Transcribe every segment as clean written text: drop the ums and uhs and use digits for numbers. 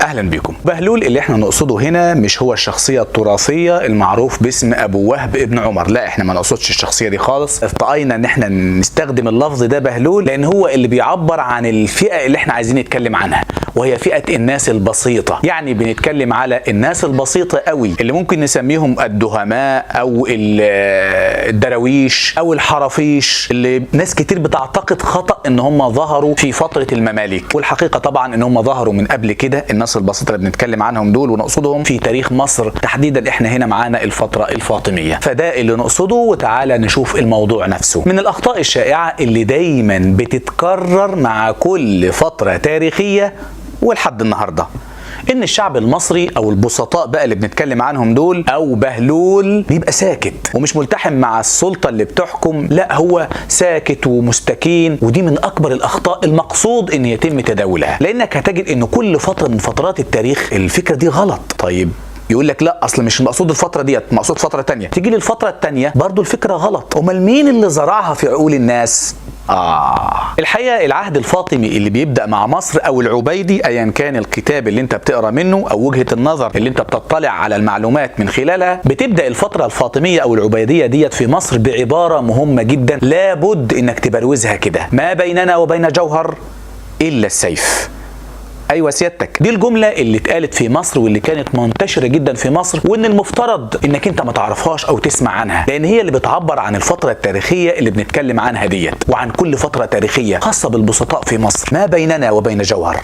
اهلا بكم. بهلول اللي احنا نقصده هنا مش هو الشخصيه التراثيه المعروف باسم ابو وهب ابن عمر، لا احنا ما نقصدش الشخصيه دي خالص. ارتقينا ان احنا نستخدم اللفظ ده بهلول لان هو اللي بيعبر عن الفئه اللي احنا عايزين نتكلم عنها، وهي فئه الناس البسيطه. يعني بنتكلم على الناس البسيطه قوي اللي ممكن نسميهم الدهماء او الدراويش او الحرافيش، اللي ناس كتير بتعتقد خطأ ان هم ظهروا في فتره المماليك، والحقيقه طبعا ان هم ظهروا من قبل كده. الناس البسيطه اللي بنتكلم عنهم دول ونقصدهم في تاريخ مصر تحديدا، احنا هنا معانا الفتره الفاطميه، فده اللي نقصده. وتعالى نشوف الموضوع نفسه. من الاخطاء الشائعه اللي دايما بتتكرر مع كل فتره تاريخيه ولحد النهارده، ان الشعب المصري او البسطاء بقى اللي بنتكلم عنهم دول او بهلول بيبقى ساكت ومش ملتحم مع السلطه اللي بتحكم، لا هو ساكت ومستكين. ودي من اكبر الاخطاء المقصود ان يتم تداولها، لانك هتجد ان كل فتره من فترات التاريخ الفكره دي غلط. طيب يقول لك لا اصل مش مقصود الفتره ديت، مقصود فتره تانية. تيجي للفتره التانية برضو الفكره غلط. امال مين اللي زرعها في عقول الناس؟ الحقيقه العهد الفاطمي اللي بيبدا مع مصر او العبيدي، ايا كان الكتاب اللي انت بتقرا منه او وجهه النظر اللي انت بتطلع على المعلومات من خلالها، بتبدا الفتره الفاطميه او العبيديه ديت في مصر بعباره مهمه جدا لابد انك تبروزها كده: ما بيننا وبين جوهر الا السيف. ايوه سيادتك، دي الجمله اللي اتقالت في مصر واللي كانت منتشره جدا في مصر، وان المفترض انك انت ما تعرفهاش او تسمع عنها، لان هي اللي بتعبر عن الفتره التاريخيه اللي بنتكلم عنها ديت، وعن كل فتره تاريخيه خاصه بالبسطاء في مصر. ما بيننا وبين جوهر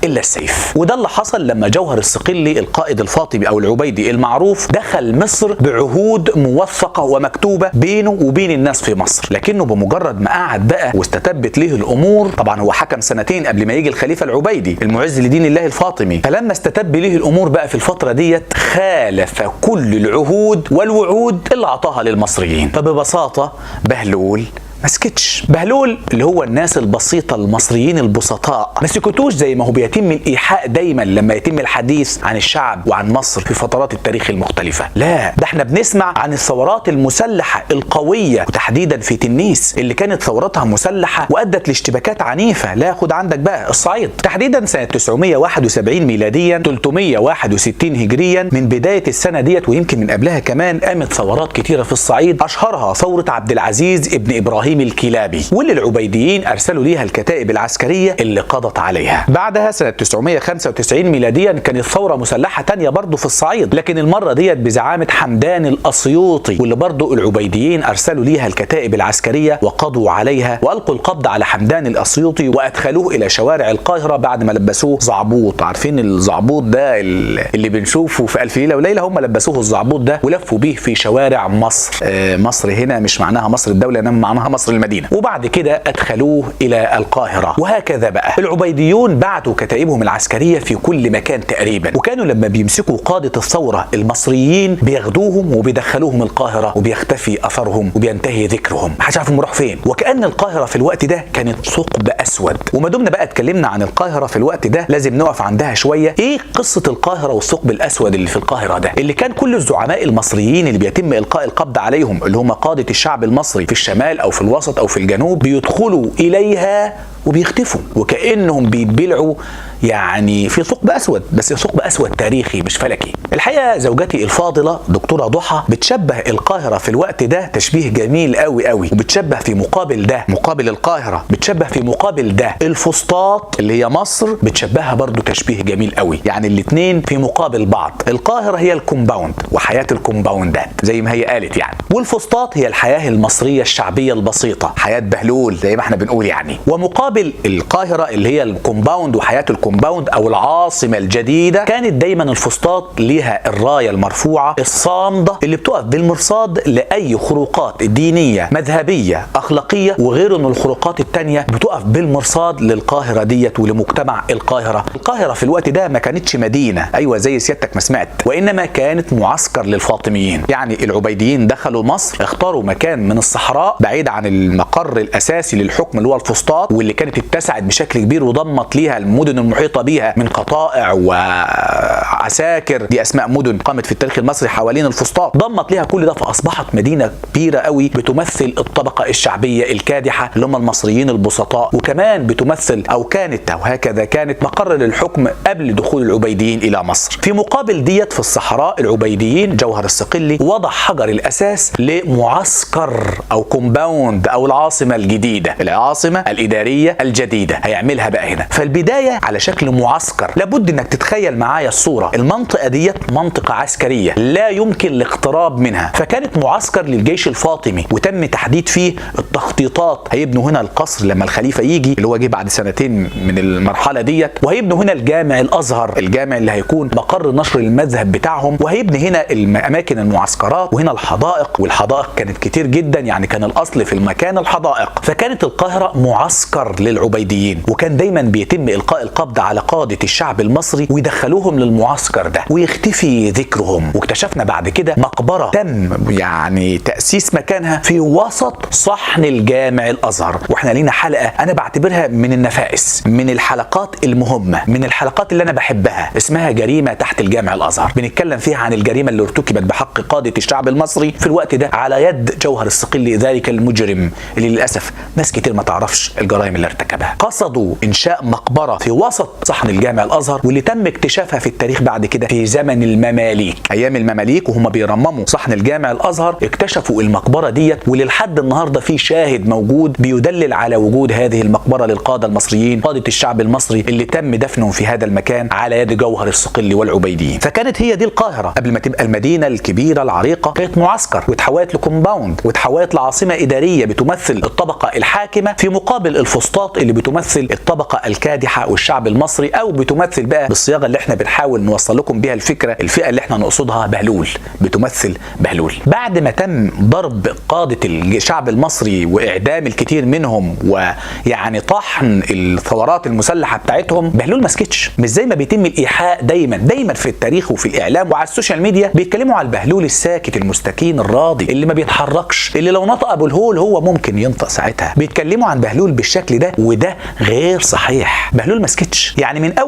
الا السيف. وده اللي حصل لما جوهر الصقلي القائد الفاطمي او العبيدي المعروف دخل مصر بعهود موثقه ومكتوبه بينه وبين الناس في مصر، لكنه بمجرد ما قعد بقى واستتبت له الامور، طبعا هو حكم سنتين قبل ما يجي الخليفه العبيدي المعز لدين الله الفاطمي، فلما استتب له الامور بقى في الفتره ديت خالف كل العهود والوعود اللي اعطاها للمصريين. فببساطه بهلول ما سكتش. بهلول اللي هو الناس البسيطه المصريين البسطاء ما سكتوش زي ما هو بيتم الايحاء دايما لما يتم الحديث عن الشعب وعن مصر في فترات التاريخ المختلفه. لا، ده احنا بنسمع عن الثورات المسلحه القويه، وتحديدا في تنيس اللي كانت ثورتها مسلحه وادت لاشتباكات عنيفه. لا خد عندك بقى الصعيد تحديدا سنه 971 ميلاديا 361 هجريا. من بدايه السنه ديت ويمكن من قبلها كمان قامت ثورات كتيره في الصعيد، اشهرها ثوره عبد العزيز ابن ابراهيم الكلابي، واللي العبيديين ارسلوا ليها الكتائب العسكريه اللي قضت عليها. بعدها سنه 995 ميلاديا كانت ثوره مسلحه تانية برضه في الصعيد، لكن المره ديت بزعامه حمدان الاسيوطي، واللي برضه العبيديين ارسلوا ليها الكتائب العسكريه وقضوا عليها والقوا القبض على حمدان الاسيوطي وادخلوه الى شوارع القاهره بعد ما لبسوه زعبوط. عارفين الزعبوط ده اللي بنشوفه في الف ليله وليله؟ هم لبسوه الزعبوط ده ولفوا بيه في شوارع مصر. مصر هنا مش معناها مصر الدوله، انما معناها مصر المدينة. وبعد كده أدخلوه إلى القاهرة. وهكذا بقى العبيديون بعتوا كتائبهم العسكرية في كل مكان تقريبا، وكانوا لما بيمسكوا قادة الثورة المصريين بياخدوهم وبيدخلوهم القاهرة وبيختفي أثرهم وبينتهي ذكرهم، محدش عارف راحوا فين. وكأن القاهرة في الوقت ده كانت ثقب أسود. وما دمنا بقى اتكلمنا عن القاهرة في الوقت ده لازم نقف عندها شوية. إيه قصة القاهرة والثقب الأسود اللي في القاهرة ده؟ اللي كان كل الزعماء المصريين اللي بيتم إلقاء القبض عليهم، اللي هم قادة الشعب المصري في الشمال أو في الوسط او في الجنوب، بيدخلوا اليها وبيختفوا وكأنهم بيتبلعوا، يعني في ثقب اسود، بس ثقب اسود تاريخي مش فلكي. الحقيقه زوجتي الفاضله دكتوره ضحى بتشبه القاهره في الوقت ده تشبيه جميل قوي قوي، وبتشبه في مقابل ده مقابل القاهره، بتشبه في مقابل ده الفسطاط اللي هي مصر، بتشبهها برضو تشبيه جميل قوي. يعني الاثنين في مقابل بعض. القاهره هي الكومباوند وحياه الكومباوندات زي ما هي قالت يعني، والفسطاط هي الحياه المصريه الشعبيه البسيطه، حياه بهلول زي ما احنا بنقول يعني. ومقابل القاهره اللي هي الكومباوند وحياه الكومباوند او العاصمه الجديده، كانت دايما الفسطاط ليها الرايه المرفوعه الصامده اللي بتقف بالمرصاد لاي خروقات دينيه مذهبيه اخلاقيه، وغير ان الخروقات الثانيه بتقف بالمرصاد للقاهره ديت ولمجتمع القاهره. القاهره في الوقت ده ما كانتش مدينه، ايوه زي سيادتك ما سمعت، وانما كانت معسكر للفاطميين. يعني العبيديين دخلوا مصر، اختاروا مكان من الصحراء بعيد عن المقر الاساسي للحكم اللي هو الفسطاط، واللي كانت اتسعت بشكل كبير وضمت ليها المدن محيطه بيها من قطائع وعساكر، دي اسماء مدن قامت في التاريخ المصري حوالين الفسطاط، ضمت لها كل ده فاصبحت مدينه كبيره قوي بتمثل الطبقه الشعبيه الكادحه اللي هم المصريين البسطاء، وكمان بتمثل او كانت او هكذا كانت مقر للحكم قبل دخول العبيديين الى مصر. في مقابل ديت في الصحراء العبيديين جوهر الصقلي وضع حجر الاساس لمعسكر او كومباوند او العاصمه الجديده، العاصمه الاداريه الجديده هيعملها بقى هنا. فالبدايه على شكل معسكر، لابد انك تتخيل معايا الصوره، المنطقه ديت منطقه عسكريه لا يمكن الاقتراب منها، فكانت معسكر للجيش الفاطمي وتم تحديد فيه التخطيطات. هيبنوا هنا القصر لما الخليفه يجي اللي هو جه بعد سنتين من المرحله ديت، وهيبنوا هنا الجامع الازهر، الجامع اللي هيكون مقر نشر المذهب بتاعهم، وهيبني هنا اماكن المعسكرات وهنا الحدائق، والحدائق كانت كتير جدا، يعني كان الاصل في المكان الحدائق. فكانت القاهره معسكر للعبيديين، وكان دايما بيتم القاء القبض على قاده الشعب المصري ويدخلوهم للمعسكر ده ويختفي ذكرهم. واكتشفنا بعد كده مقبره تم يعني تاسيس مكانها في وسط صحن الجامع الازهر، واحنا لينا حلقه انا بعتبرها من النفائس، من الحلقات المهمه، من الحلقات اللي انا بحبها، اسمها جريمه تحت الجامع الازهر. بنتكلم فيها عن الجريمه اللي ارتكبت بحق قاده الشعب المصري في الوقت ده على يد جوهر الصقلي، ذلك المجرم اللي للاسف ناس كتير ما تعرفش الجرائم اللي ارتكبها. قصدوا انشاء مقبره في وسط صحن الجامع الازهر، واللي تم اكتشافها في التاريخ بعد كده في زمن المماليك، ايام المماليك وهم بيرمموا صحن الجامع الازهر اكتشفوا المقبره ديت، وللحد النهارده في شاهد موجود بيدلل على وجود هذه المقبره للقاده المصريين، قاده الشعب المصري اللي تم دفنهم في هذا المكان على يد جوهر الصقلي والعبيديين. فكانت هي دي القاهره قبل ما تبقى المدينه الكبيره العريقه، كانت معسكر وتحولت لكومباوند وتحولت لعاصمه اداريه بتمثل الطبقه الحاكمه في مقابل الفسطاط اللي بتمثل الطبقه الكادحه والشعب المصري، او بتمثل بقى بالصياغه اللي احنا بنحاول نوصل لكم بيها الفكره، الفئه اللي احنا نقصدها بهلول، بتمثل بهلول. بعد ما تم ضرب قاده الشعب المصري واعدام الكثير منهم ويعني طحن الثورات المسلحه بتاعتهم، بهلول ما سكتش، مش زي ما بيتم الايحاء دايما في التاريخ وفي الاعلام وعلى السوشيال ميديا بيتكلموا على البهلول الساكت المستكين الراضي اللي ما بيتحركش، اللي لو نطق ابو الهول هو ممكن ينطق ساعتها. بيتكلموا عن بهلول بالشكل ده، وده غير صحيح. بهلول ما سكتش، يعني من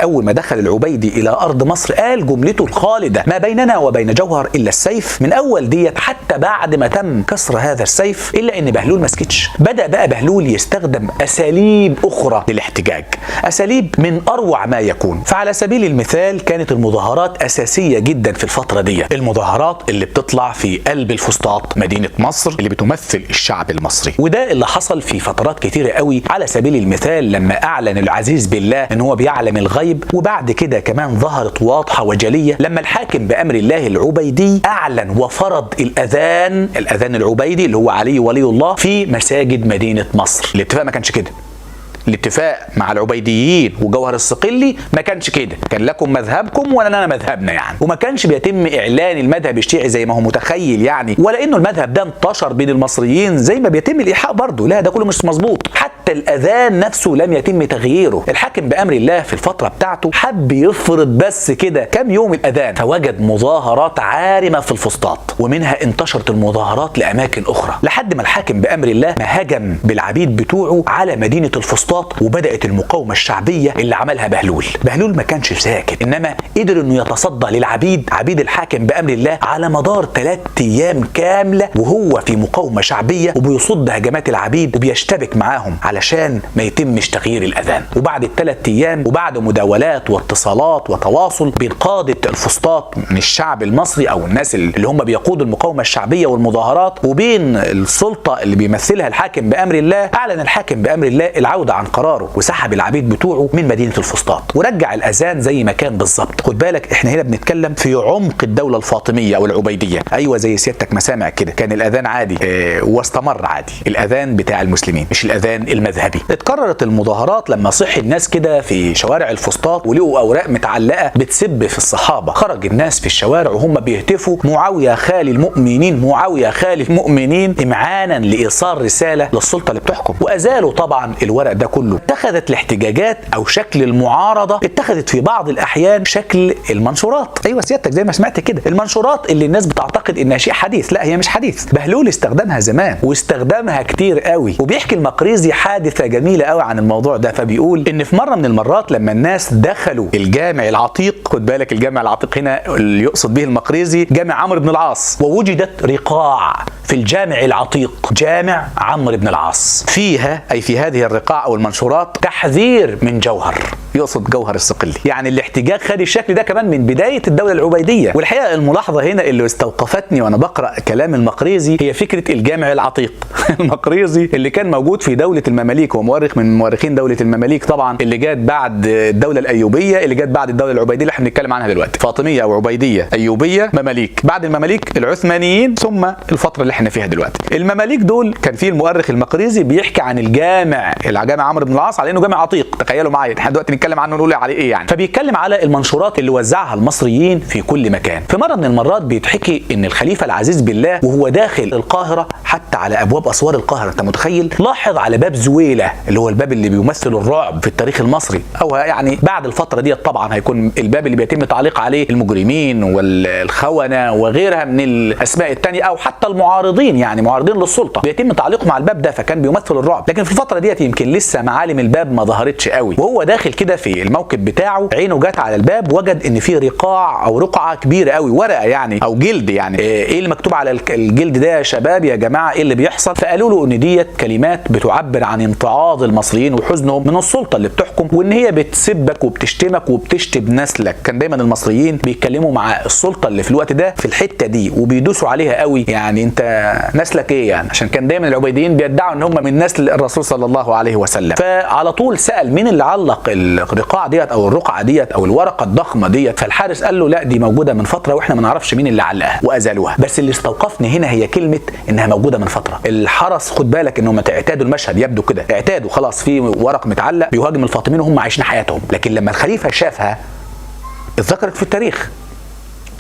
اول ما دخل العبيدي الى ارض مصر قال جملته الخالده: ما بيننا وبين جوهر الا السيف. من اول ديت حتى بعد ما تم كسر هذا السيف، الا ان بهلول ما سكتش. بدا بقى بهلول يستخدم اساليب اخرى للاحتجاج، اساليب من اروع ما يكون. فعلى سبيل المثال كانت المظاهرات اساسيه جدا في الفتره دي، المظاهرات اللي بتطلع في قلب الفسطاط، مدينه مصر اللي بتمثل الشعب المصري. وده اللي حصل في فترات كتيره قوي. على سبيل المثال لما اعلن العزيز بالله ان هو بيعلم الغيب، وبعد كده كمان ظهرت واضحه وجليه لما الحاكم بامر الله العبيدي اعلن وفرض الاذان العبيدي اللي هو علي ولي الله في مساجد مدينه مصر. الاتفاق ما كانش كده، الاتفاق مع العبيديين وجوهر الصقلي ما كانش كده، كان لكم مذهبكم ولنا مذهبنا يعني، وما كانش بيتم اعلان المذهب الشيعي زي ما هو متخيل يعني، ولا انه المذهب ده انتشر بين المصريين زي ما بيتم الايحاء برضه، لا ده كله مش مظبوط. حتى الاذان نفسه لم يتم تغييره. الحاكم بامر الله في الفتره بتاعته حب يفرض بس كده كام يوم الاذان، فوجد مظاهرات عارمه في الفسطاط، ومنها انتشرت المظاهرات لاماكن اخرى، لحد ما الحاكم بامر الله ما هجم بالعبيد بتوعه على مدينه الفسطاط، وبدات المقاومه الشعبيه اللي عملها بهلول. بهلول ما كانش ساكت، انما قدر انه يتصدى للعبيد، عبيد الحاكم بامر الله، على مدار 3 ايام كامله وهو في مقاومه شعبيه، وبيصد هجمات العبيد وبيشتبك معاهم علشان ما يتمش تغيير الاذان. وبعد ال3 ايام وبعد مداولات واتصالات وتواصل بين قاده الفسطاط من الشعب المصري او الناس اللي هم بيقودوا المقاومه الشعبيه والمظاهرات، وبين السلطه اللي بيمثلها الحاكم بامر الله، اعلن الحاكم بامر الله العوده عن قراره وسحب العبيد بتوعه من مدينه الفسطاط ورجع الاذان زي ما كان بالظبط. خد بالك احنا هنا بنتكلم في عمق الدوله الفاطميه او العبيديه. ايوه زي سيادتك ما سامع كده، كان الاذان عادي واستمر عادي، الاذان بتاع المسلمين مش الاذان المذهبي. اتكررت المظاهرات لما صحي الناس كده في شوارع الفسطاط ولقوا اوراق متعلقه بتسب في الصحابه. خرج الناس في الشوارع وهم بيهتفوا: معاويه خالي المؤمنين، معاويه خالي المؤمنين، امعانا لايصال رساله للسلطه اللي بتحكم. وازالوا طبعا الورق ده كله. اتخذت الاحتجاجات او شكل المعارضه، اتخذت في بعض الاحيان شكل المنشورات. ايوه سيادتك زي ما سمعت كده، المنشورات اللي الناس بتعتقد انها شيء حديث، لا هي مش حديث، بهلول استخدمها زمان واستخدمها كتير قوي. وبيحكي المقريزي حاجه حادثه جميله قوي عن الموضوع ده. فبيقول ان في مره من المرات لما الناس دخلوا الجامع العتيق، خد بالك الجامع العتيق هنا اللي يقصد به المقريزي جامع عمرو بن العاص، ووجدت رقاع في الجامع العتيق، جامع عمرو بن العاص، فيها اي في هذه الرقاع او المنشورات تحذير من جوهر، يقصد جوهر الصقلي. يعني الاحتجاج خد الشكل ده كمان من بدايه الدوله العبيديه. والحقيقه الملاحظه هنا اللي استوقفتني وانا بقرا كلام المقريزي هي فكره الجامع العتيق. المقريزي اللي كان موجود في دوله المماليك، ومؤرخ من مؤرخين دوله المماليك طبعا، اللي جت بعد الدوله الايوبيه، اللي جت بعد الدوله العبيديه اللي احنا بنتكلم عنها دلوقتي، فاطميه او عبيديه، ايوبيه، مماليك، بعد المماليك العثمانيين، ثم الفتره اللي احنا فيها دلوقتي. المماليك دول كان فيه المؤرخ المقريزي بيحكي عن الجامع عمرو بن العاص على انه جامع عتيق. تخيلوا معايا احنا دلوقتي نتكلم عنه نقول عليه ايه يعني. فبيتكلم على المنشورات اللي وزعها المصريين في كل مكان. في مره من المرات بيتحكي ان الخليفه العزيز بالله وهو داخل القاهره، حتى على ابواب اسوار القاهره، انت متخيل، لاحظ على باب زويله اللي هو الباب اللي بيمثل الرعب في التاريخ المصري، او يعني بعد الفتره دي طبعا هيكون الباب اللي بيتم تعليق عليه المجرمين والخونه وغيرها من الاسماء الثانيه، او حتى المعارضين، يعني معارضين للسلطه بيتم تعليقهم على الباب ده، فكان بيمثل الرعب. لكن في الفتره ديت يمكن لسه معالم الباب ما ظهرتش قوي، وهو داخل كده في الموكب بتاعه عينه جت على الباب، وجد ان في رقاع او رقعه كبيره قوي، ورقه يعني او جلد، يعني ايه اللي مكتوب على الجلد ده يا شباب يا جماعه، ايه اللي بيحصل؟ فقالوا له ان ديت كلمات بتعبر عن امتعاض المصريين وحزنهم من السلطه اللي بتحكم، وان هي بتسبك وبتشتمك وبتشتم نسلك. كان دايما المصريين بيتكلموا مع السلطه اللي في الوقت ده في الحته دي وبيدوسوا عليها قوي، يعني انت نسلك ايه يعني، عشان كان دايما العبيديين بيدعوا ان هم من نسل الرسول صلى الله عليه وسلم. فعلى طول سال مين اللي علق الرقاع ديت او الرقعه ديت او الورقه الضخمه ديت، فالحارس قال له لا دي موجوده من فتره واحنا ما نعرفش مين اللي علقها، وازالوها. بس اللي استوقفني هنا هي كلمه انها موجوده من فتره. الحرس خد بالك انهم اعتادوا المشهد، يبدو كده اعتادوا خلاص، في ورق متعلق بيهاجم الفاطميين وهم عايشين حياتهم. لكن لما الخليفه شافها اتذكرت في التاريخ.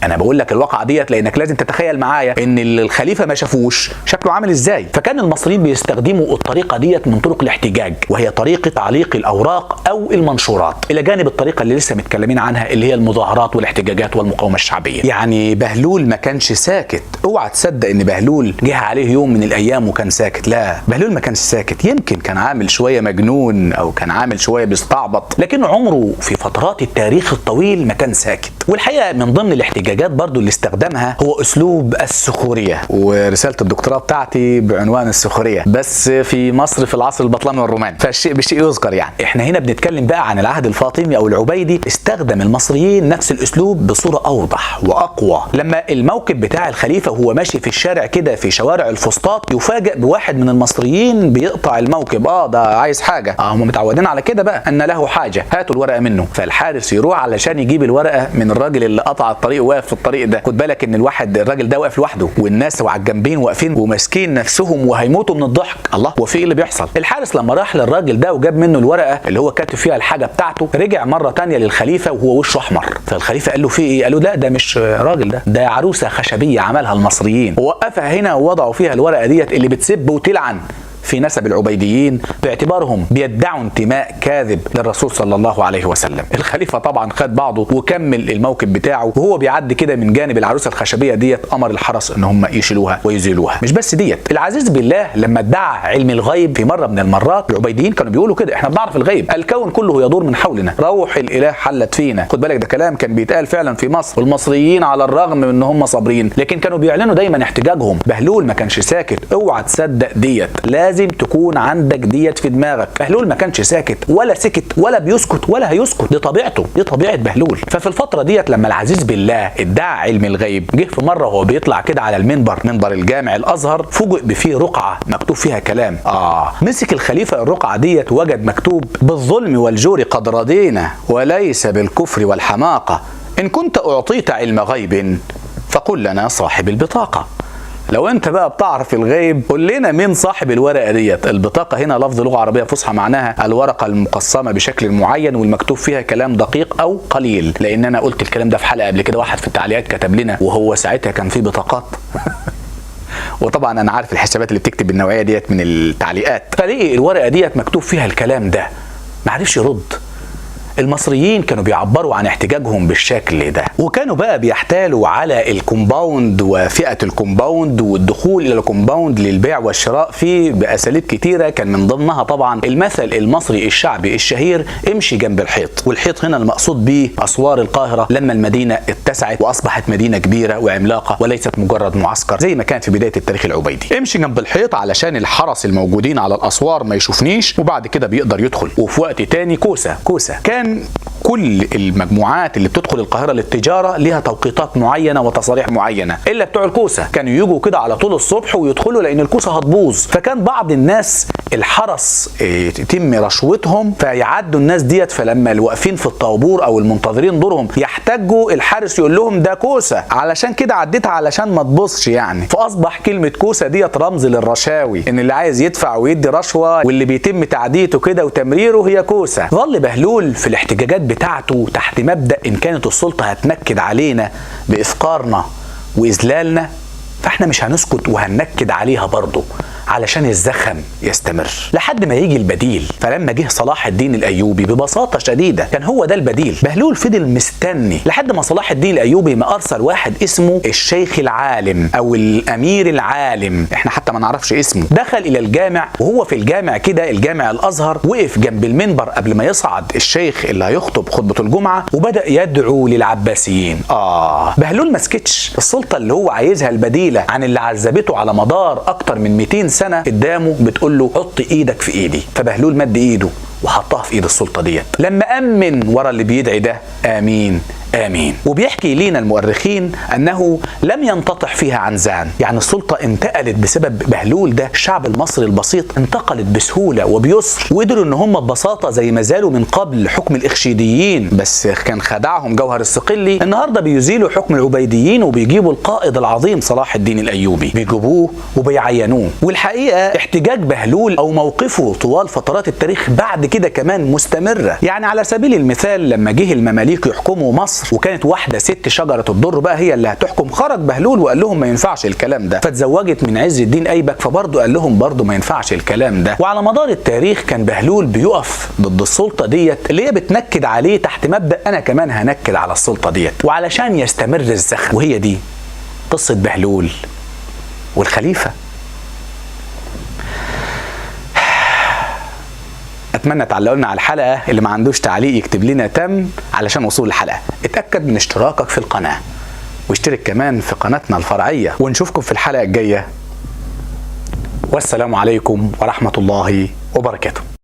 انا بقول لك الواقعه ديت لانك لازم تتخيل معايا ان الخليفه ما شافوش شكله عامل ازاي. فكان المصريين بيستخدموا الطريقه ديت من طرق الاحتجاج، وهي طريقه تعليق الاوراق او المنشورات، الى جانب الطريقه اللي لسه متكلمين عنها اللي هي المظاهرات والاحتجاجات والمقاومه الشعبيه. يعني بهلول ما كانش ساكت. اوعى تصدق ان بهلول جه عليه يوم من الايام وكان ساكت. لا، بهلول ما كانش ساكت. يمكن كان عامل شويه مجنون او كان عامل شويه بيستعبط، لكن عمره في فترات التاريخ الطويل ما كان ساكت. والحقيقه من ضمن الاحتجاجات برضو اللي استخدمها هو اسلوب السخوريه، ورساله الدكتوراه بتاعتي بعنوان السخوريه بس في مصر في العصر البطلمي والروماني، فالشيء بالشيء يذكر. يعني احنا هنا بنتكلم بقى عن العهد الفاطمي او العبيدي. استخدم المصريين نفس الاسلوب بصوره اوضح واقوى. لما الموكب بتاع الخليفه وهو ماشي في الشارع كده في شوارع الفسطاط يفاجئ بواحد من المصريين بيقطع الموكب، ده عايز حاجه، هم متعودين على كده بقى، ان له حاجه، هاتوا الورقه منه. فالحارس يروح علشان يجيب الورقه من الراجل اللي قطع الطريق واقف في الطريق ده. خد بالك ان الراجل ده واقف لوحده، والناس على الجنبين واقفين وماسكين نفسهم وهيموتوا من الضحك. الله، وفي ايه اللي بيحصل؟ الحارس لما راح للراجل ده وجاب منه الورقه اللي هو كاتب فيها الحاجه بتاعته، رجع مره ثانيه للخليفه وهو وشه احمر. فالخليفه قال له في ايه؟ قال له لا ده مش راجل، ده عروسه خشبيه عملها المصريين، ووقفها هنا ووضعوا فيها الورقه ديت اللي بتسب وتلعن في نسب العبيديين باعتبارهم بيدعوا انتماء كاذب للرسول صلى الله عليه وسلم. الخليفه طبعا خد بعضه وكمل الموكب بتاعه، وهو بيعدي كده من جانب العروسه الخشبيه ديت امر الحرس ان هم يشيلوها ويزيلوها. مش بس ديت، العزيز بالله لما ادعى علم الغيب في مره من المرات، العبيديين كانوا بيقولوا كده احنا بنعرف الغيب، الكون كله يدور من حولنا، روح الاله حلت فينا. خد بالك ده كلام كان بيتقال فعلا في مصر، والمصريين على الرغم من ان هم صابرين لكن كانوا بيعلنوا دايما احتجاجهم. بهلول ما كانش ساكت. اوعى تصدق ديت، لازم تكون عندك ديت في دماغك. بهلول ما كانش ساكت ولا سكت ولا بيسكت ولا هيسكت، دي طبيعته، دي طبيعه بهلول. ففي الفتره ديت لما العزيز بالله ادعى علم الغيب، جه في مره وهو بيطلع كده على المنبر، منبر الجامع الازهر، فوجئ بفيه رقعه مكتوب فيها كلام. مسك الخليفه الرقعه ديت وجد مكتوب: بالظلم والجور قد رضينا وليس بالكفر والحماقه، ان كنت اعطيت علم غيب فقل لنا صاحب البطاقه. لو انت بقى بتعرف الغيب قول لنا مين صاحب الورقه ديت. البطاقه هنا لفظ لغه عربيه فصحى، معناها الورقه المقسمه بشكل معين والمكتوب فيها كلام دقيق او قليل. لان انا قلت الكلام ده في حلقه قبل كده، واحد في التعليقات كتب لنا وهو ساعتها كان في بطاقات وطبعا انا عارف الحسابات اللي بتكتب بالنوعيه ديت من التعليقات. فلقي الورقه ديت مكتوب فيها الكلام ده، ما عرفش يرد. المصريين كانوا بيعبروا عن احتجاجهم بالشكل ده، وكانوا بقى بيحتالوا على الكومباوند وفئة الكومباوند والدخول الى الكومباوند للبيع والشراء فيه باساليب كتيرة، كان من ضمنها طبعا المثل المصري الشعبي الشهير امشي جنب الحيط. والحيط هنا المقصود به اسوار القاهرة لما المدينة اتسعت واصبحت مدينة كبيرة وعملاقة وليست مجرد معسكر زي ما كان في بداية التاريخ العبيدي. امشي جنب الحيط علشان الحرس الموجودين على الاسوار ما يشوفنيش، وبعد كده بيقدر يدخل. وفي وقت تاني كوسة كان كل المجموعات اللي بتدخل القاهرة للتجارة ليها توقيتات معينة وتصاريح معينة، الا بتوع الكوسة كانوا يجوا كده على طول الصبح ويدخلوا لان الكوسة هتبوظ. فكان بعض الناس الحرس يتم رشوتهم فيعدوا الناس ديت، فلما الواقفين في الطابور او المنتظرين دورهم يحتاجوا الحارس يقول لهم ده كوسة علشان كده عديتها علشان ما تبصش يعني. فاصبح كلمة كوسة ديت رمز للرشاوي، ان اللي عايز يدفع ويدي رشوة واللي بيتم تعديته كده وتمريره هي كوسة. ظل بهلول في الاحتجاجات بتاعته تحت مبدأ ان كانت السلطة هتنكد علينا بإفقارنا وإذلالنا فاحنا مش هنسكت وهننكد عليها برضه علشان الزخم يستمر لحد ما يجي البديل. فلما جه صلاح الدين الايوبي ببساطه شديده كان هو ده البديل. بهلول فضل مستني لحد ما صلاح الدين الايوبي ما ارسل واحد اسمه الشيخ العالم او الامير العالم، احنا حتى ما نعرفش اسمه. دخل الى الجامع وهو في الجامع كده، الجامع الازهر، وقف جنب المنبر قبل ما يصعد الشيخ اللي هيخطب خطبه الجمعه وبدا يدعو للعباسيين. بهلول ما سكتش. السلطه اللي هو عايزها البديله عن اللي عذبته على مدار اكتر من 200 سنة قدامه بتقول له حط ايدك في ايدي. فبهلول مد ايده وحطها في ايد السلطة ديت. لما امن ورا اللي بيدعي ده امين آمين. وبيحكي لينا المؤرخين أنه لم ينتطح فيها عنزان، يعني السلطة انتقلت بسبب بهلول ده. الشعب المصري البسيط انتقلت بسهولة وبيسر، وقدروا ان هم ببساطة زي ما زالوا من قبل حكم الإخشيديين بس كان خدعهم جوهر الصقلي، النهاردة بيزيلوا حكم العبيديين وبيجيبوا القائد العظيم صلاح الدين الأيوبي، بيجيبوه وبيعينوه. والحقيقة احتجاج بهلول أو موقفه طوال فترات التاريخ بعد كده كمان مستمرة. يعني على سبيل المثال لما جه المماليك يحكموا مصر وكانت واحدة ست شجرة الضر بقى هي اللي هتحكم، خرج بهلول وقال لهم ما ينفعش الكلام ده. فتزوجت من عز الدين أيبك فبرضه قال لهم برضه ما ينفعش الكلام ده. وعلى مدار التاريخ كان بهلول بيقف ضد السلطة ديت اللي هي بتنكد عليه تحت مبدأ أنا كمان هنكد على السلطة ديت، وعلشان يستمر الزخم. وهي دي قصة بهلول والخليفة. اتمنى تعلقوا لنا على الحلقه. اللي ما عندوش تعليق يكتب لنا تم علشان وصول الحلقه. اتاكد من اشتراكك في القناه واشترك كمان في قناتنا الفرعيه، ونشوفكم في الحلقه الجايه. والسلام عليكم ورحمه الله وبركاته.